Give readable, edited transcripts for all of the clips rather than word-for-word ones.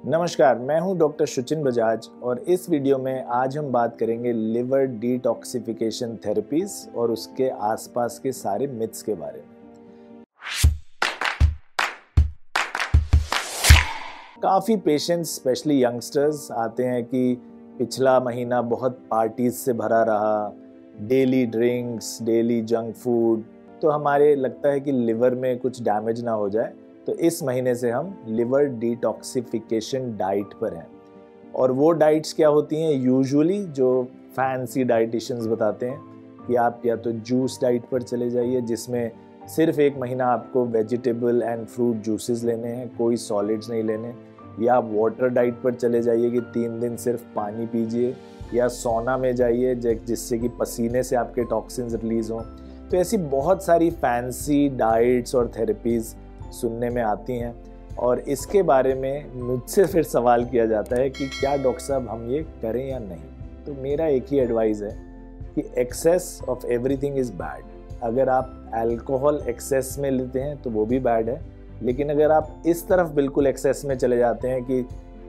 नमस्कार, मैं हूं डॉक्टर सुचिन बजाज और इस वीडियो में आज हम बात करेंगे लिवर डिटॉक्सिफिकेशन थेरेपीज और उसके आसपास के सारे मिथ्स के बारे में। काफ़ी पेशेंट्स स्पेशली यंगस्टर्स आते हैं कि पिछला महीना बहुत पार्टीज से भरा रहा, daily drinks, daily junk food, तो हमारे लगता है कि लिवर में कुछ डैमेज ना हो जाए, तो इस महीने से हम लिवर डिटॉक्सिफिकेशन डाइट पर हैं। और वो डाइट्स क्या होती हैं? यूजुअली जो फैंसी डाइटिशियंस बताते हैं कि आप या तो जूस डाइट पर चले जाइए जिसमें सिर्फ एक महीना आपको वेजिटेबल एंड फ्रूट जूसेस लेने हैं, कोई सॉलिड्स नहीं लेने, या आप वाटर डाइट पर चले जाइए कि 3 दिन सिर्फ पानी पीजिए, या सोना में जाइए जिससे कि पसीने से आपके टॉक्सिन्स रिलीज हों। तो ऐसी बहुत सारी फैंसी डाइट्स और थेरेपीज़ सुनने में आती हैं और इसके बारे में मुझसे फिर सवाल किया जाता है कि क्या डॉक्टर साहब हम ये करें या नहीं। तो मेरा एक ही एडवाइस है कि excess of everything is bad. अगर आप अल्कोहल एक्सेस में लेते हैं तो वो भी बैड है, लेकिन अगर आप इस तरफ बिल्कुल एक्सेस में चले जाते हैं कि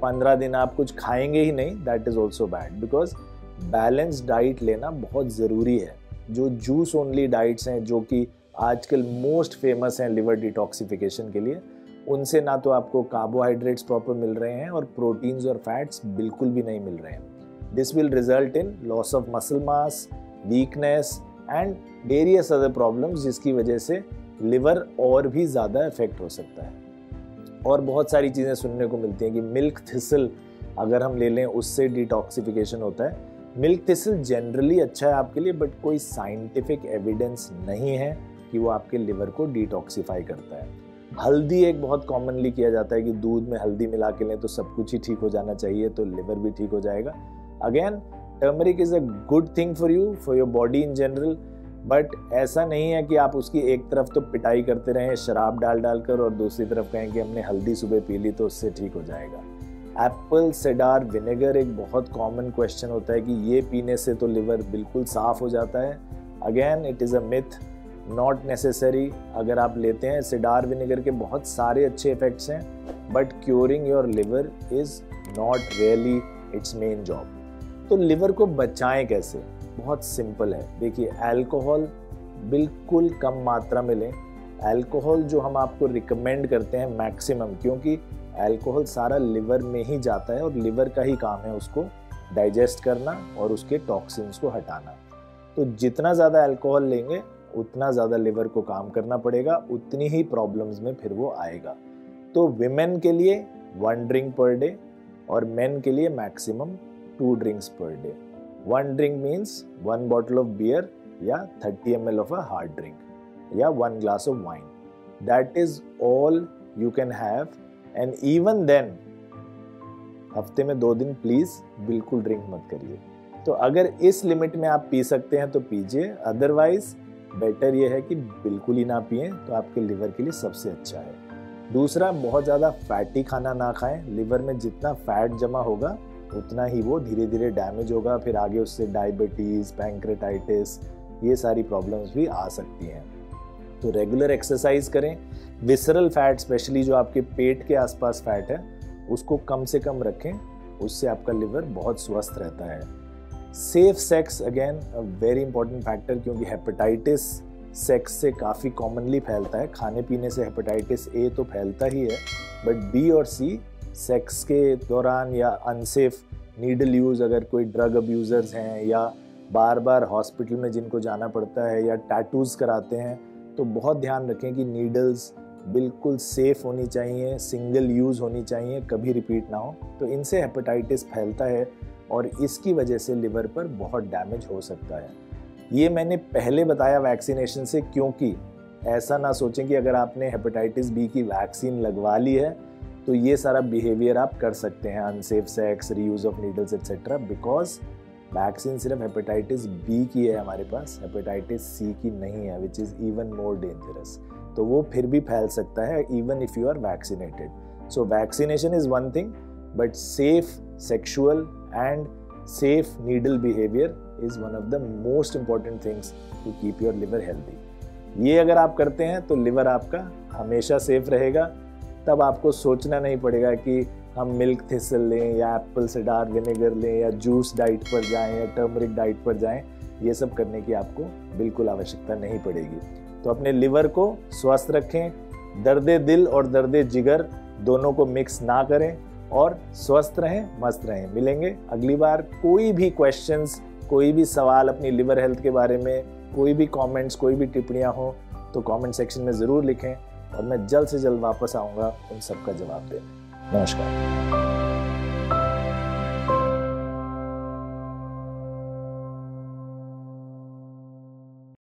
15 दिन आप कुछ खाएंगे ही नहीं, that is also bad. Because balance diet लेना बहुत ज़रूरी है। जो जूस ओनली डाइट्स हैं जो कि आजकल मोस्ट फेमस हैं लिवर डिटॉक्सिफिकेशन के लिए, उनसे ना तो आपको कार्बोहाइड्रेट्स प्रॉपर मिल रहे हैं और प्रोटीन्स और फैट्स बिल्कुल भी नहीं मिल रहे हैं। This will result in loss of muscle mass, weakness and various other problems, जिसकी वजह से लिवर और भी ज़्यादा इफेक्ट हो सकता है। और बहुत सारी चीज़ें सुनने को मिलती हैं कि मिल्क थिसल अगर हम ले लें उससे डिटॉक्सिफिकेशन होता है। मिल्क थिसल जनरली अच्छा है आपके लिए, बट कोई साइंटिफिक एविडेंस नहीं है कि वो आपके लिवर को डिटॉक्सिफाई करता है। हल्दी एक बहुत कॉमनली किया जाता है कि दूध में हल्दी मिला के लें तो सब कुछ ही ठीक हो जाना चाहिए, तो लिवर भी ठीक हो जाएगा। Again, turmeric is a good thing for you, for your body in general, but ऐसा नहीं है कि आप उसकी एक तरफ तो पिटाई करते रहें शराब डाल कर और दूसरी तरफ कहें कि हमने हल्दी सुबह पी ली तो उससे ठीक हो जाएगा। एप्पल सिडार विनेगर एक बहुत कॉमन क्वेश्चन होता है कि ये पीने से तो लिवर बिल्कुल साफ हो जाता है। Again, it is a myth, not necessary. अगर आप लेते हैं सिडार विनेगर के बहुत सारे अच्छे इफेक्ट्स हैं, but curing your liver is not really it's main job. तो लिवर को बचाएं कैसे? बहुत सिंपल है। देखिए, अल्कोहल बिल्कुल कम मात्रा में लें। अल्कोहल जो हम आपको रिकमेंड करते हैं मैक्सिमम, क्योंकि अल्कोहल सारा लिवर में ही जाता है और लिवर का ही काम है उसको डाइजेस्ट करना और उसके टॉक्सिन्स को हटाना। तो जितना ज़्यादा अल्कोहल लेंगे उतना ज़्यादा लिवर को काम करना पड़ेगा, उतनी ही प्रॉब्लम्स में फिर वो आएगा। तो विमेन के लिए 1 ड्रिंक पर डे और मेन के लिए maximum 2 drinks per day. 1 drink means 1 bottle of beer या 30 ml of a hard drink या 1 glass of wine. That is all you can have, and even then हफ्ते में 2 दिन प्लीज बिल्कुल drink मत करिए। तो अगर इस लिमिट में आप पी सकते हैं तो पीजिए, अदरवाइज बेटर ये है कि बिल्कुल ही ना पिए, तो आपके लिवर के लिए सबसे अच्छा है। दूसरा, बहुत ज़्यादा फैटी खाना ना खाएं। लिवर में जितना फैट जमा होगा उतना ही वो धीरे धीरे डैमेज होगा, फिर आगे उससे डायबिटीज़, पैंक्रेटाइटिस, ये सारी प्रॉब्लम्स भी आ सकती हैं। तो रेगुलर एक्सरसाइज करें। विसरल फैट स्पेशली जो आपके पेट के आसपास फैट है उसको कम से कम रखें, उससे आपका लिवर बहुत स्वस्थ रहता है। Safe sex again a very important factor, क्योंकि हेपेटाइटिस सेक्स से काफ़ी कॉमनली फैलता है। खाने पीने से हेपेटाइटिस ए तो फैलता ही है, बट बी और सी सेक्स के दौरान या अनसेफ नीडल यूज़, अगर कोई ड्रग अब्यूज़र्स हैं या बार बार हॉस्पिटल में जिनको जाना पड़ता है या टैटूज़ कराते हैं, तो बहुत ध्यान रखें कि नीडल्स बिल्कुल सेफ़ होनी चाहिए, सिंगल यूज़ होनी चाहिए, कभी रिपीट ना हो। तो इनसे हेपेटाइटिस फैलता है और इसकी वजह से लिवर पर बहुत डैमेज हो सकता है। ये मैंने पहले बताया वैक्सीनेशन से, क्योंकि ऐसा ना सोचें कि अगर आपने हेपेटाइटिस बी की वैक्सीन लगवा ली है तो ये सारा बिहेवियर आप कर सकते हैं, unsafe sex, reuse of needles etcetera, because vaccine सिर्फ हेपेटाइटिस बी की है हमारे पास, हेपेटाइटिस सी की नहीं है, which is even more dangerous. तो वो फिर भी फैल सकता है even if you are vaccinated. So vaccination is one thing, but safe sexual and safe needle behaviour is one of the most important things to keep your liver healthy. ये अगर आप करते हैं तो लिवर आपका हमेशा सेफ रहेगा। तब आपको सोचना नहीं पड़ेगा कि हम मिल्क थिसल लें या एप्पल सिडार विनेगर लें या जूस डाइट पर जाएं या टर्मरिक डाइट पर जाएं, ये सब करने की आपको बिल्कुल आवश्यकता नहीं पड़ेगी। तो अपने लिवर को स्वस्थ रखें, दर्द दिल और दर्द जिगर दोनों को मिक्स ना करें और स्वस्थ रहें, मस्त रहें। मिलेंगे अगली बार। कोई भी क्वेश्चंस, कोई भी सवाल अपनी लिवर हेल्थ के बारे में, कोई भी कमेंट्स, कोई भी टिप्पणियां हो तो कमेंट सेक्शन में ज़रूर लिखें और मैं जल्द से जल्द वापस आऊँगा उन सब का जवाब देने। नमस्कार।